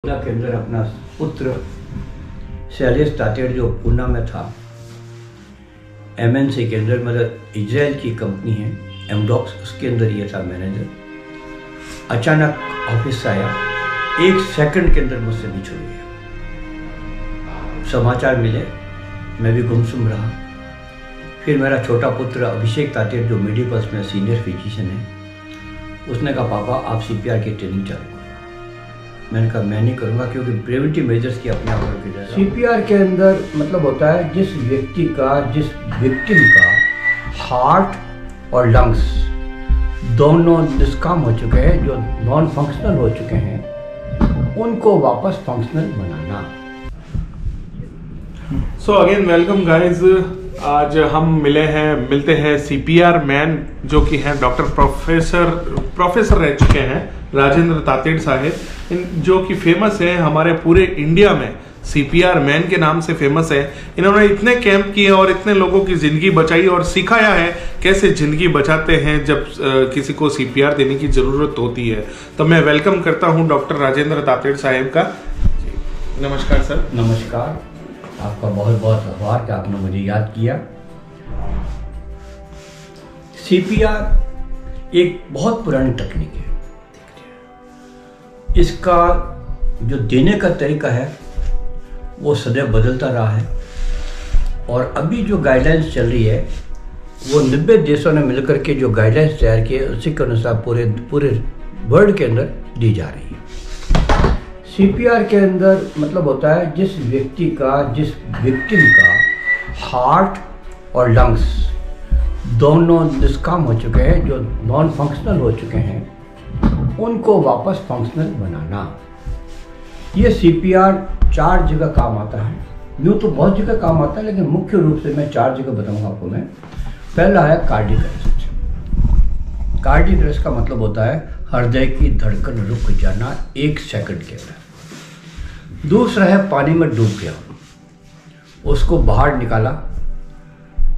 के अंदर अपना पुत्र शैलेश तातेड़ जो पूना में था, MNC के अंदर, मतलब इजराइल की कंपनी है एमडॉक्स, उसके अंदर ये था मैनेजर। अचानक ऑफिस आया, 1 सेकंड के अंदर मुझसे बिछड़ गया। समाचार मिले, मैं भी गुमसुम रहा। फिर मेरा छोटा पुत्र अभिषेक तातेड़ जो मेडिकल्स में सीनियर फिजिशियन है, उसने कहा पापा आप CPR की ट्रेनिंग चालू करो। मैंने कहा मैं नहीं करूँगा, क्योंकि प्रिवेंटिव मेजर्स की अपने आप करके जाएगा। CPR के अंदर मतलब होता है जिस विक्टिम का हार्ट और लंग्स दोनों निष्काम हो चुके हैं, जो नॉन फंक्शनल हो चुके हैं, उनको वापस फंक्शनल बनाना। So again welcome guys. आज हम मिलते हैं CPR मैन जो कि हैं डॉक्टर प्रोफेसर रह चुके हैं राजेंद्र तातेड़ साहब, जो कि फेमस है हमारे पूरे इंडिया में। CPR मैन के नाम से फेमस है। इन्होंने इतने कैंप किए और इतने लोगों की जिंदगी बचाई और सिखाया है कैसे जिंदगी बचाते हैं जब किसी को CPR देने की जरूरत होती है। तो मैं वेलकम करता हूं डॉक्टर राजेंद्र तातेड़ साहब का। नमस्कार सर। नमस्कार, आपका बहुत बहुत आभार कि आपने मुझे याद किया। CPR एक बहुत पुरानी तकनीक है। इसका जो देने का तरीका है वो सदैव बदलता रहा है, और अभी जो गाइडलाइंस चल रही है वो 90 देशों ने मिलकर के जो गाइडलाइंस तैयार किए उसी के अनुसार पूरे वर्ल्ड के अंदर दी जा रही है। CPR के अंदर मतलब होता है जिस विक्टिम का हार्ट और लंग्स दोनों निष्काम हो चुके हैं, जो नॉन फंक्शनल हो चुके हैं, उनको वापस फंक्शनल बनाना। ये CPR 4 जगह काम आता है। यूँ तो बहुत जगह काम आता है, लेकिन मुख्य रूप से मैं 4 जगह बताऊंगा आपको मैं। पहला है कार्डियक अरेस्ट। कार्डियक अरेस्ट का मतलब होता है हृदय की धड़कन रुक जाना 1 सेकंड के अंदर। दूसरा है पानी में डूब गया, उसको बाहर निकाला,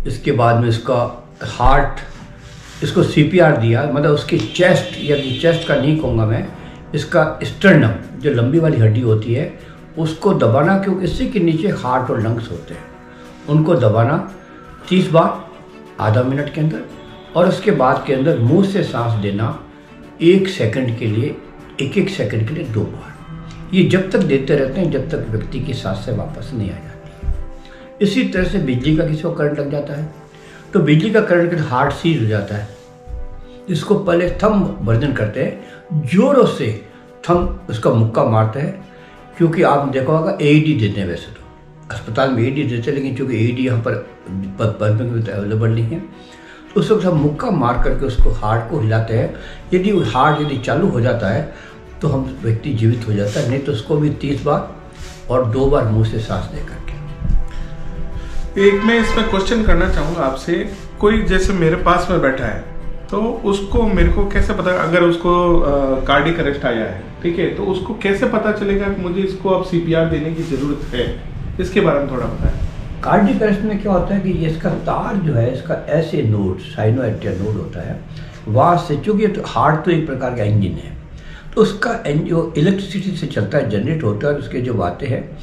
इसके बाद में इसका हार्ट, इसको CPR दिया, मतलब उसकी चेस्ट, या चेस्ट का नहीं कहूँगा मैं, इसका स्टर्नम जो लंबी वाली हड्डी होती है उसको दबाना, क्योंकि इसी के नीचे हार्ट और लंग्स होते हैं, उनको दबाना 30 बार आधा मिनट के अंदर, और उसके बाद के अंदर मुंह से सांस देना 1 सेकंड के लिए, 1 सेकंड के लिए 2 बार। ये जब तक देते रहते हैं जब तक व्यक्ति की सांस से वापस नहीं आ जाती। इसी तरह से बिजली का किसी को करंट लग जाता है तो बिजली का करंट के हार्ट सीज हो जाता है। इसको पहले थंब वर्जन करते हैं, जोरों से थंब उसका मुक्का मारते हैं, क्योंकि आपने देखा होगा AED देते हैं। वैसे तो अस्पताल में AED देते हैं, लेकिन चूँकि AED यहाँ पर अवेलेबल नहीं है, तो उस वक्त हम मुक्का मार करके उसको हार्ट को हिलाते हैं। यदि हार्ट चालू हो जाता है तो हम व्यक्ति जीवित हो जाता है, नहीं तो उसको भी 30 बार और 2 बार मुंह से सांस दे करके। एक मैं इसमें क्वेश्चन करना चाहूँगा आपसे। कोई जैसे मेरे पास में बैठा है तो उसको, मेरे को कैसे पता, अगर उसको कार्डियक अरेस्ट आया है, ठीक है, तो उसको कैसे पता चलेगा कि मुझे इसको अब CPR देने की जरूरत है? इसके बारे में थोड़ा बताएं। कार्डियक अरेस्ट में क्या होता है कि इसका तार जो है, इसका ऐसे नोड, साइनोएट्रियल नोड होता है, वहाँ से, चूँकि हार्ट तो एक प्रकार का इंजन है, तो उसका जो इलेक्ट्रिसिटी से चलता है, जनरेट होता है, और उसके जो बातें हैं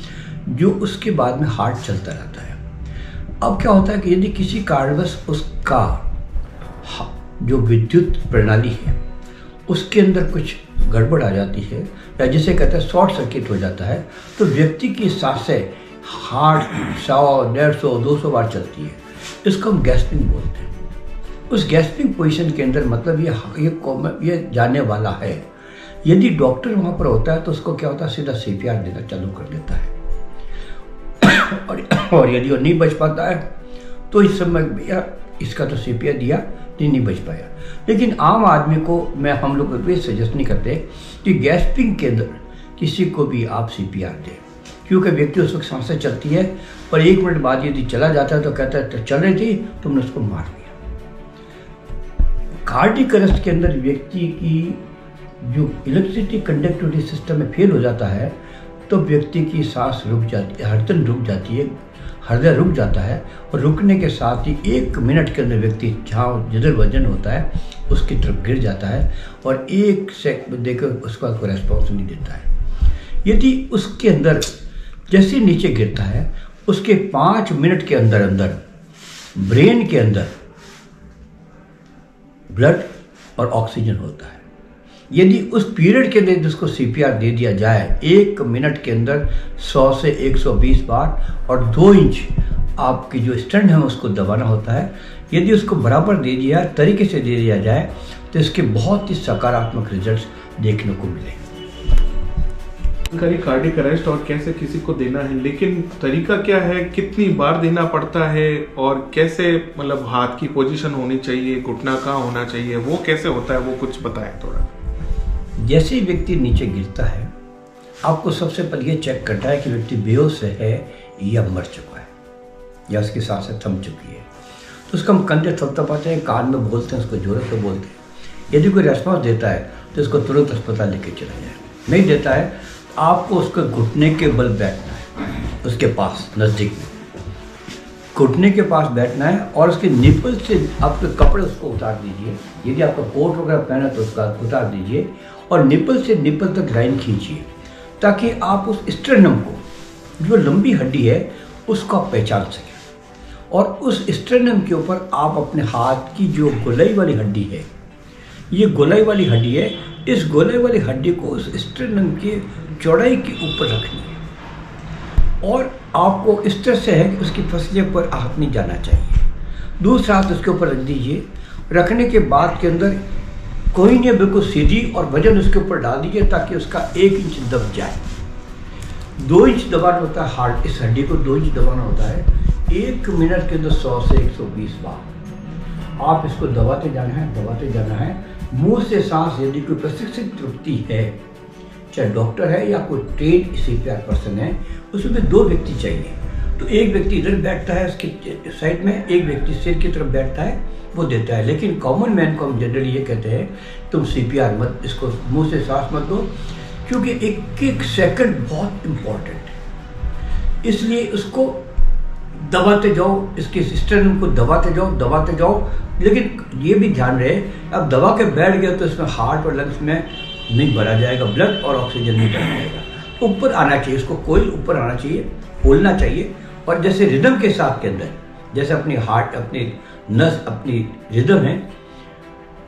जो उसके बाद में हार्ट चलता रहता है। अब क्या होता है कि यदि किसी कारणवश उसका जो विद्युत प्रणाली है उसके अंदर कुछ गड़बड़ आ जाती है, या जिसे कहते हैं शॉर्ट सर्किट हो जाता है, तो व्यक्ति की सांसें हार्ट 100, 150, 200 बार चलती है। इसको हम गैस्पिंग बोलते हैं। उस गैस्पिंग पोजीशन के अंदर मतलब ये जाने वाला है। यदि डॉक्टर वहाँ पर होता है तो उसको क्या होता है, सीधा CPR देना चालू कर देता है। और यदि वो नहीं बच पाता है तो इस समय भैया इसका तो CPR दिया, नहीं बच पाया। लेकिन आम आदमी को हम लोग भी सजेस्ट नहीं करते कि गैस्पिंग के अंदर किसी को भी आप CPR दें, क्योंकि व्यक्ति उस वक्त सांसें चलती है, और 1 मिनट बाद यदि चला जाता है तो कहता है तो चल रही थी, तुमने उसको मार दिया। कार्डियक अरेस्ट के अंदर व्यक्ति की जो इलेक्ट्रिसिटी कंडक्टिविटी सिस्टम में फेल हो जाता है, तो व्यक्ति की सांस रुक जाती है, धड़कन रुक जाती है, हृदय रुक जाता है, और रुकने के साथ ही 1 मिनट के अंदर व्यक्ति जहाँ जिधर वजन होता है उसकी तरफ गिर जाता है, और 1 सेकंड देकर उसका कोई रेस्पॉन्स नहीं देता है। यदि उसके अंदर जैसे नीचे गिरता है, उसके 5 मिनट के अंदर अंदर ब्रेन के अंदर ब्लड और ऑक्सीजन होता है। यदि उस पीरियड के अंदर उसको सीपीआर दे दिया जाए 1 मिनट के अंदर 100 से 120 बार, और 2 इंच आपकी जो स्टंट है उसको दबाना होता है। यदि उसको बराबर दे दिया, तरीके से दे दिया जाए, तो इसके बहुत ही सकारात्मक रिजल्ट्स देखने को मिले। कार्डियक अरेस्ट और कैसे किसी को देना है, लेकिन तरीका क्या है, कितनी बार देना पड़ता है, और कैसे मतलब हाथ की पोजीशन होनी चाहिए, घुटना कहाँ होना चाहिए, वो कैसे होता है, वो कुछ बताएं थोड़ा। जैसे ही व्यक्ति नीचे गिरता है, आपको सबसे पहले ये चेक करना है कि व्यक्ति बेहोश है या मर चुका है या उसकी सांसें थम चुकी है। तो उसको हम कंधे थपथपाते हैं, कान में बोलते हैं, उसको जोरों से बोलते हैं। यदि कोई रेस्पॉन्स देता है तो उसको तुरंत अस्पताल लेके चला जाए। नहीं देता है, आपको उसके घुटने के बल बैठना है, उसके पास नज़दीक में घुटने के पास बैठना है, और उसके निपल से आपके कपड़े उसको उतार दीजिए। यदि आपका कोट वगैरह पहना तो उसका उतार दीजिए, और निपल से निपल तक लाइन खींचिए, ताकि आप उस स्ट्रेनम को, जो लंबी हड्डी है, उसको आप पहचान सकें। और उस स्ट्रेनम के ऊपर आप अपने हाथ की जो गोलाई वाली हड्डी है, ये गोलाई वाली हड्डी है, इस गोलाई वाली हड्डी को उस स्ट्रेनम के चौड़ाई के ऊपर रखनी है, और आपको इस तरह से है कि उसकी फसले पर हाथ नहीं जाना चाहिए। दूसरा हाथ उसके ऊपर रख दीजिए। रखने के बाद के अंदर कोई नहीं, बिल्कुल सीधी, और वजन उसके ऊपर डाल दीजिए ताकि उसका 1 इंच दब जाए। 2 इंच दबाना होता है हार्ट, इस हड्डी को 2 इंच दबाना होता है। 1 मिनट के अंदर 100 से 120 बार आप इसको दबाते जाना है। मुंह से सांस यदि कोई प्रशिक्षित व्यक्ति है, चाहे डॉक्टर है या कोई ट्रेन सीपीआर पर्सन है, उसमें 2 व्यक्ति चाहिए। तो एक व्यक्ति इधर बैठता है उसकी साइड में, एक व्यक्ति सिर की तरफ बैठता है, वो देता है। लेकिन कॉमन मैन को हम जनरली ये कहते हैं, तुम सीपीआर मत, इसको मुंह से सांस मत दो, क्योंकि एक सेकंड बहुत इम्पोर्टेंट है। इसलिए उसको दबाते जाओ, इसके सिस्टम को दबाते जाओ। लेकिन ये भी ध्यान रहे, अब दबा के बैठ गया तो इसमें हार्ट और लंग्स में नहीं भरा जाएगा ब्लड, और ऑक्सीजन नहीं भरा जाएगा। ऊपर आना चाहिए, इसको कोई ऊपर आना चाहिए, बोलना चाहिए। और जैसे रिदम के साथ के अंदर, जैसे अपनी हार्ट, अपनी नस, अपनी रिदम है,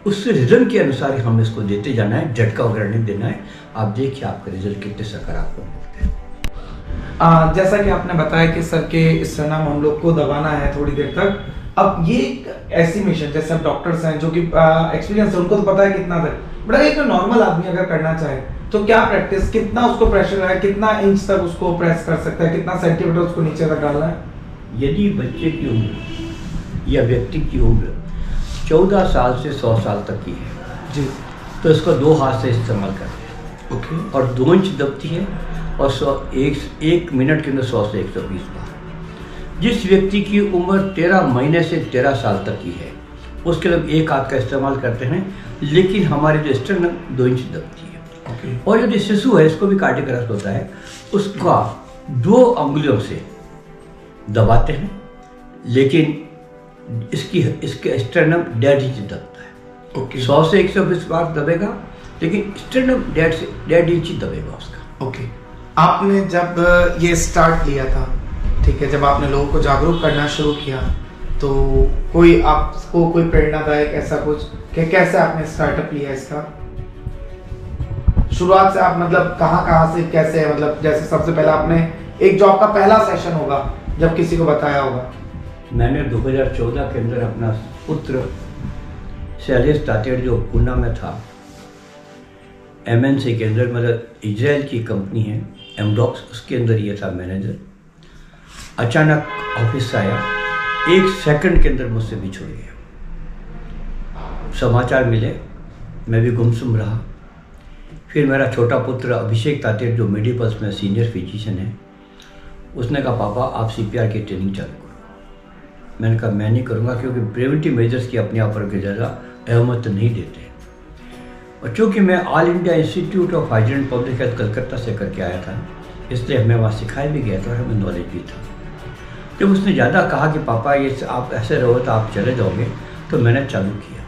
उस रिदम के अनुसार ही हम इसको देते जाना है, झटका वगैरह नहीं देना है। आप देखिए आपका रिजल्ट कितने सकारात्मक मिलते हैं। जैसा कि आपने बताया कि सर के स्टर्नम हम लोग को दबाना है थोड़ी देर तक। अब ये एक एस्टिमेशन, जैसे हम डॉक्टर्स हैं जो कि एक्सपीरियंस है, उनको तो पता है कितना देर, बट एक नॉर्मल आदमी अगर करना चाहे तो क्या प्रैक्टिस, कितना उसको प्रेशर है, कितना इंच तक उसको प्रेस कर सकता है, कितना सेंटीमीटर उसको नीचे तक डालना है? यदि बच्चे की उम्र या व्यक्ति की उम्र 14 साल से 100 साल तक की है जी, तो इसको 2 हाथ से इस्तेमाल करते हैं। ओके। और 2 इंच दबती है, और 1 मिनट के अंदर 100 से 120 बार। जिस व्यक्ति की उम्र 13 महीने से 13 साल तक की है, उसके लिए 1 हाथ का इस्तेमाल करते हैं, लेकिन हमारे जो स्टर्नम 2 इंच दबती है। और यदि शिशु है, इसको भी कार्डियक अरेस्ट होता है, उसका 2 अंगुलियों से दबाते हैं, लेकिन इसके स्टर्नम 1.5 इंच दबता है। 100 से 120 बार दबेगा, लेकिन स्टर्नम 1.5 इंच दबेगा उसका। ओके। आपने जब ये स्टार्ट लिया था, ठीक है, जब आपने लोगों को जागरूक करना शुरू किया, तो कोई आपको कोई प्रेरणादायक ऐसा कुछ कि कैसे आपने स्टार्टअप लिया इसका? शुरुआत से आप मतलब कहाँ से कैसे, मतलब जैसे सबसे पहले आपने एक जॉब का पहला सेशन होगा जब किसी को बताया होगा। मैंने 2014 के अंदर अपना पुत्र शैलेश तातेड़ जो पुणे में था, MNC के अंदर, मतलब इजराइल की कंपनी है एमडॉक्स, उसके अंदर ये था मैनेजर। अचानक ऑफिस आया, 1 सेकंड के अंदर मुझसे बिछुड़ गया। समाचार मिले, मैं भी गुमसुम रहा। फिर मेरा छोटा पुत्र अभिषेक तातेड़ जो मेडिपल्स में सीनियर फिजिशियन है, उसने कहा पापा आप CPR की ट्रेनिंग चालू करो। मैंने कहा मैं नहीं करूँगा, क्योंकि प्रिवेंटिव मेजर्स की अपने आप पर ज़्यादा अहमियत नहीं देते। और चूँकि मैं all India institute of hygiene and public health Calcutta से करके आया था, इसलिए हमें वहाँ सिखाया भी गया था और हमें नॉलेज भी था। जब उसने ज़्यादा कहा कि पापा ये आप ऐसे रहो तो आप चले जाओगे, तो मैंने चालू किया।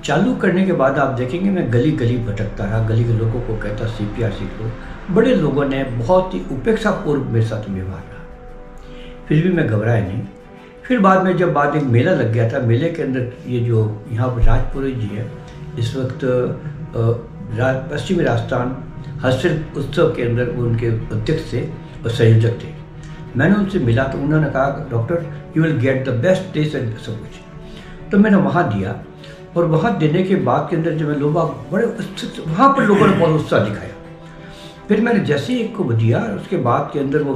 चालू करने के बाद आप देखेंगे मैं गली गली भटकता रहा, गली के लोगों को कहता CPR सीख लो, बड़े लोगों ने बहुत ही उपेक्षापूर्वक मेरे साथ व्यवहार रहा। फिर भी मैं घबराया नहीं। फिर बाद में जब एक मेला लग गया था, मेले के अंदर ये जो यहाँ पर राजपुरोहित जी है, इस वक्त पश्चिमी राजस्थान हस्तशिल्प उत्सव के अंदर वो उनके अध्यक्ष थे और संयोजक थे। मैंने उनसे मिला तो उन्होंने कहा doctor you will get the best test and सब कुछ। तो मैंने वहाँ दिया और वहाँ देने के बाद के अंदर जब मैं लोग बड़े वहाँ पर लोगों ने बहुत उत्साह दिखाया। फिर मैंने जैसे ही एक को दिया, उसके बाद के अंदर वो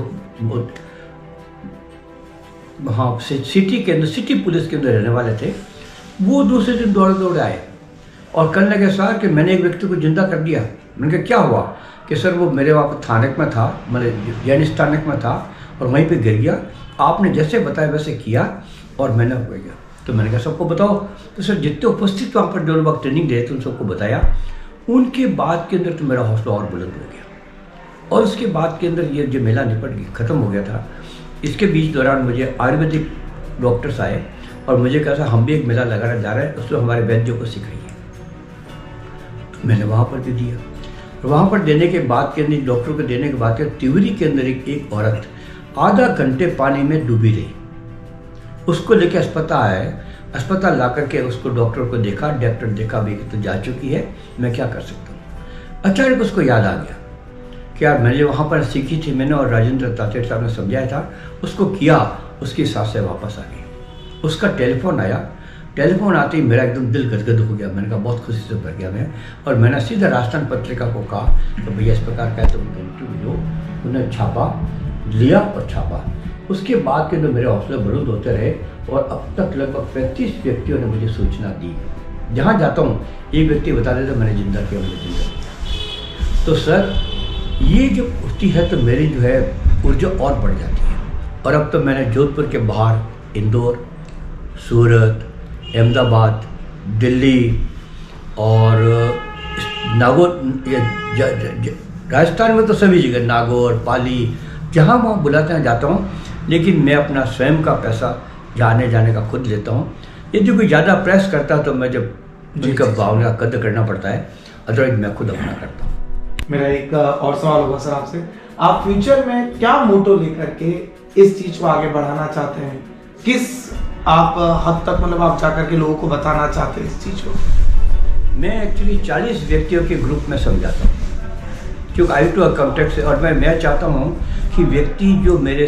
वहाँ से सिटी के अंदर, सिटी पुलिस के अंदर रहने वाले थे, वो दूसरे दिन दौड़े आए और कहने लगे सर कि मैंने एक व्यक्ति को जिंदा कर दिया। मैंने कहा क्या हुआ? कि सर वो मेरे वहाँ पर थानक में था, मतलब जैनिस थानक में था और वहीं पे गिर गया। आपने जैसे बताया वैसे किया और मैंने हो गया। तो मैंने कहा सबको बताओ। तो सर जितने उपस्थित वहाँ पर जो लोग ट्रेनिंग दे थे उन सबको बताया। उनके बाद के अंदर तो मेरा हौसला और बुलंद हो गया और उसके बाद के अंदर ये जो मेला निपट गया, ख़त्म हो गया था। इसके बीच दौरान मुझे आयुर्वेदिक डॉक्टर्स आए और मुझे कहा था हम भी एक मेला लगाना जा रहे हैं, उसमें हमारे वैद्यों को सिखाइए। तो मैंने वहाँ पर भी दिया। वहाँ पर देने के बाद के अंदर डॉक्टर को देने के बाद तिवरी के अंदर एक औरत आधा घंटे पानी में डूबी रही। उसको लेके अस्पताल ला करके उसको डॉक्टर को देखा, डॉक्टर देखा भाई तो जा चुकी है, मैं क्या कर सकता हूँ। अचानक उसको याद आ गया कि यार मैंने वहाँ पर सीखी थी, मैंने और राजेंद्र तातेड़ साहब ने समझाया था, उसको किया, उसकी सांसें वापस आ गई। उसका टेलीफोन आया, टेलीफोन आते ही मेरा एकदम दिल गदगद हो गया। मैंने कहा बहुत खुशी से भर गया मैं, और मैंने सीधा राजस्थान पत्रिका को कहा तो भैया इस प्रकार का है तो इंटरव्यू लो। उन्हें छापा, लिया और छापा। उसके बाद के तो मेरे हौसले बुलंद होते रहे और अब तक लगभग 35 व्यक्तियों ने मुझे सूचना दी। जहाँ जाता हूँ एक व्यक्ति बता देता मैंने जिंदा किया, मैंने जिंदा किया। तो सर ये जो होती है तो मेरी जो है ऊर्जा और बढ़ जाती है। और अब तो मैंने जोधपुर के बाहर इंदौर, सूरत, अहमदाबाद, दिल्ली और नागौर, राजस्थान में तो सभी जगह नागौर, पाली, जहाँ वहाँ बुलाते हैं जाता हूँ। लेकिन मैं अपना स्वयं का पैसा आने जाने का खुद लेता हूँ। यदि कोई ज़्यादा प्रेस करता तो मैं जब उनका भावना का कद्र करना पड़ता है, अदरवाइज मैं खुद अपना करता हूँ। मेरा एक और सवाल होगा सर आपसे, आप फ्यूचर में क्या मोटो लेकर के इस चीज को आगे बढ़ाना चाहते हैं? किस आप हद तक मतलब आप जाकर के लोगों को बताना चाहते हैं इस चीज को? मैं एक्चुअली 40 व्यक्तियों के ग्रुप में समझाता हूँ क्योंकि आई टू कॉन्टेक्ट से, और मैं चाहता हूँ कि व्यक्ति जो मेरे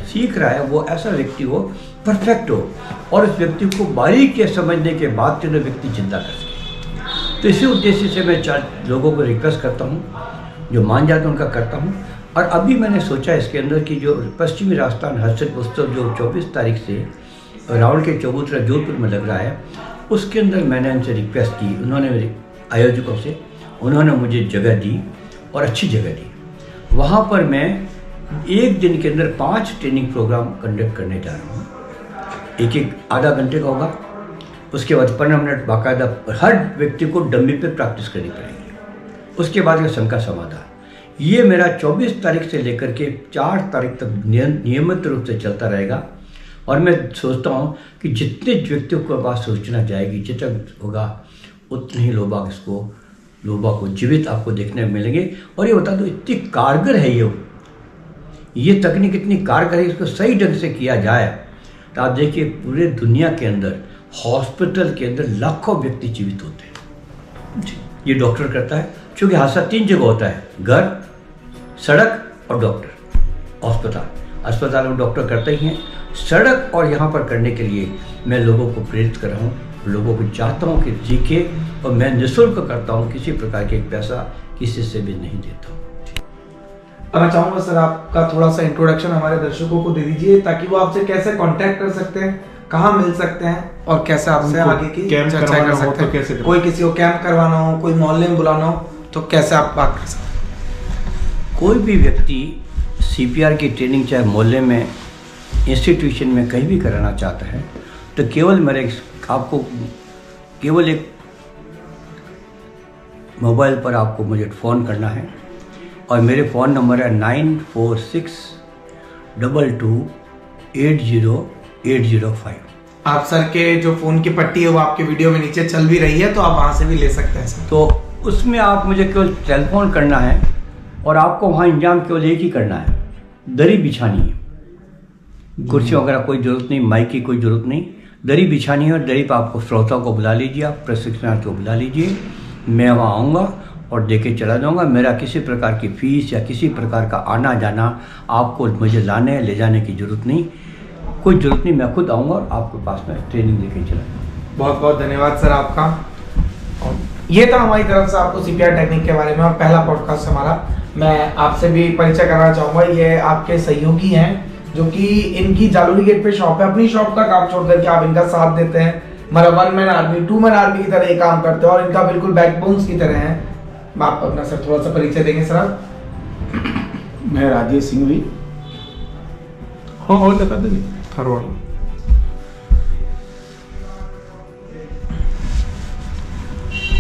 सीख रहा है वो ऐसा व्यक्ति हो, परफेक्ट हो, और उस व्यक्ति को बारीकी समझने के बाद जो व्यक्ति चिंता कर सके। तो इसी उद्देश्य से मैं 4 लोगों को रिक्वेस्ट करता हूँ, जो मान जाते हैं उनका करता हूँ। और अभी मैंने सोचा इसके अंदर कि जो पश्चिमी राजस्थान हस्तशिल्प उत्सव जो 24 तारीख से रावण के चबूतरा जोधपुर में लग रहा है, उसके अंदर मैंने उनसे रिक्वेस्ट की, उन्होंने मेरे आयोजकों से, उन्होंने मुझे जगह दी और अच्छी जगह दी। वहाँ पर मैं एक दिन के अंदर 5 ट्रेनिंग प्रोग्राम कंडक्ट करने जा रहा हूँ। एक आधा घंटे का होगा, उसके बाद 15 मिनट बाकायदा हर व्यक्ति को डम्मी पे प्रैक्टिस करनी पड़ेगी। उसके बाद का शंका समाधान, ये मेरा 24 तारीख से लेकर के 4 तारीख तक नियमित रूप से चलता रहेगा। और मैं सोचता हूँ कि जितने व्यक्तियों को बात सोचना जाएगी, जितना होगा उतने ही लोगों को जीवित आपको देखने में मिलेंगे। और ये बता दो इतनी कारगर है ये तकनीक इतनी कारगर है, इसको सही ढंग से किया जाए तो आप देखिए पूरे दुनिया के अंदर हॉस्पिटल के अंदर लाखों व्यक्ति जीवित होते हैं। ये डॉक्टर करता है, क्योंकि हादसा 3 जगह होता है, घर, सड़क और डॉक्टर। अस्पताल में डॉक्टर करते ही हैं, सड़क और यहाँ पर करने के लिए मैं लोगों को प्रेरित कर रहा हूँ, लोगों को चाहता हूँ कि सीखे, और मैं निःशुल्क करता हूँ, किसी प्रकार के पैसा किसी से भी नहीं देता हूँ। अब मैं चाहूँगा सर आपका थोड़ा सा इंट्रोडक्शन हमारे दर्शकों को दे दीजिए, ताकि वो आपसे कैसे कांटेक्ट कर सकते हैं, कहाँ मिल सकते हैं और कैसे आपसे आगे की चर्चा कर सकते हैं। कैसे कोई किसी को कैंप करवाना हो, कोई मोहल्ले में बुलाना हो, तो कैसे आप बात कर सकते हैं? कोई भी व्यक्ति CPR की ट्रेनिंग चाहे मोहल्ले में, इंस्टीट्यूशन में कहीं भी कराना चाहता है तो केवल आपको केवल एक मोबाइल पर आपको मुझे फ़ोन करना है, और मेरे फ़ोन नंबर है 9462280805। आप सर के जो फ़ोन की पट्टी है वो आपके वीडियो में नीचे चल भी रही है, तो आप वहाँ से भी ले सकते हैं सर। तो उसमें आप मुझे केवल टेलीफोन करना है और आपको वहाँ इंतजाम केवल एक ही करना है, दरी बिछानी है। कुर्सी वगैरह कोई ज़रूरत नहीं, माइक की कोई ज़रूरत नहीं, दरी बिछानी है। और दरी पर आपको श्रोताओं को बुला लीजिए, आप प्रशिक्षणार्थी को बुला लीजिए, मैं वहाँ आऊँगा और दे के चला जाऊँगा। मेरा किसी प्रकार की फीस या किसी प्रकार का आना जाना आपको मुझे लाने ले जाने की ज़रूरत नहीं, कोई ज़रूरत नहीं। मैं खुद आऊँगा और आपके पास में ट्रेनिंग लेके चला जाऊँगा। बहुत बहुत धन्यवाद सर आपका। और ये था हमारी तरफ से आपको सीपीआर टेक्निक के बारे में, और पहला पॉडकास्ट हमारा। मैं आपसे भी परिचय कराना चाहूँगा, ये आपके सहयोगी हैं जो कि इनकी जालूरी गेट पे शॉप है। अपनी शॉप का काम छोड़ करके आप इनका साथ देते हैं। मतलब 1 मैन आर्मी 2 मैन आर्मी की तरह ये काम करते हैं और इनका बिल्कुल बैकबोन्स की तरह हैं। आप अपना सर थोड़ा सा परिचय देंगे सर आप? मैं राजेश सिंघवी। हाँ और लगा देंगे थारवाड़।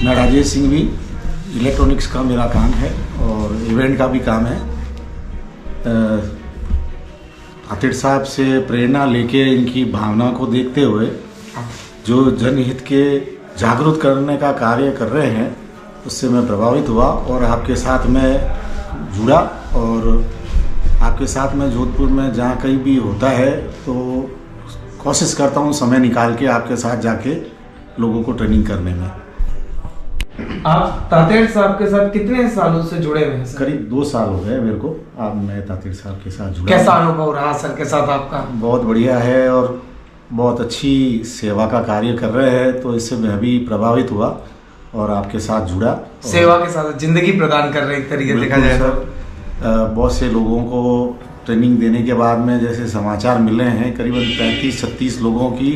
मैं राजेश सिंघवी, इलेक्ट्रॉनिक्स का मेरा काम है और इवेंट का भी काम है। तातेड़ साहब से प्रेरणा लेके इनकी भावना को देखते हुए जो जनहित के जागरूक करने का कार्य कर रहे हैं, उससे मैं प्रभावित हुआ और आपके साथ में जुड़ा। और आपके साथ में जोधपुर में जहाँ कहीं भी होता है तो कोशिश करता हूँ समय निकाल के आपके साथ जाके लोगों को ट्रेनिंग करने में। आप तातेड़ साहब के साथ कितने सालों से जुड़े हुए हैं सर? करीब 2 साल हो गए मेरे को। अब मैं तातेड़ साहब के साथ जुड़ा। कैसा अनुभव रहा सर के साथ आपका? बहुत बढ़िया है और बहुत अच्छी सेवा का कार्य कर रहे हैं, तो इससे मैं भी प्रभावित हुआ और आपके साथ जुड़ा। सेवा के साथ जिंदगी प्रदान कर रहे एक तरीके से देखा जाए तो। बहुत से लोगों को ट्रेनिंग देने के बाद में जैसे समाचार मिल रहे हैं, करीबन 35-36 लोगों की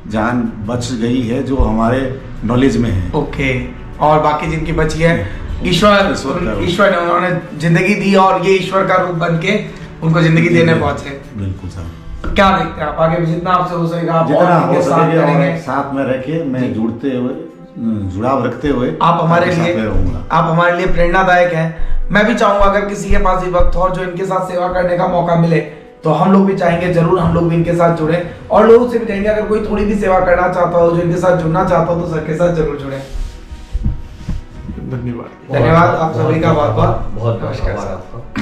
जान बच गई है जो हमारे नॉलेज में है। ओके, और बाकी जिनकी बची है ईश्वर ने उन्होंने जिंदगी दी और ये ईश्वर का रूप बन के उनको जिंदगी देने पहुंचे। बिल्कुल सर। क्या देखते हैं आप आगे भी जितना आपसे हो सकेगा आप जितना और हो साथ सकेगा करेंगे? और साथ में रह के मैं जुड़ते हुए जुड़ाव रखते हुए आप हमारे आपके साथ लिए में रहूंगा। आप हमारे लिए प्रेरणादायक हैं। मैं भी चाहूंगा अगर किसी के पास भी वक्त हो और जो इनके साथ सेवा करने का मौका मिले तो हम लोग भी चाहेंगे जरूर हम लोग भी इनके साथ जुड़े, और लोगों से भी कहेंगे अगर कोई थोड़ी भी सेवा करना चाहता हो, जो इनके साथ जुड़ना चाहता हो, तो सर के साथ जरूर जुड़े। धन्यवाद। धन्यवाद आप सभी का बहुत बहुत बहुत नमस्कार धन्यवाद सर। आपका।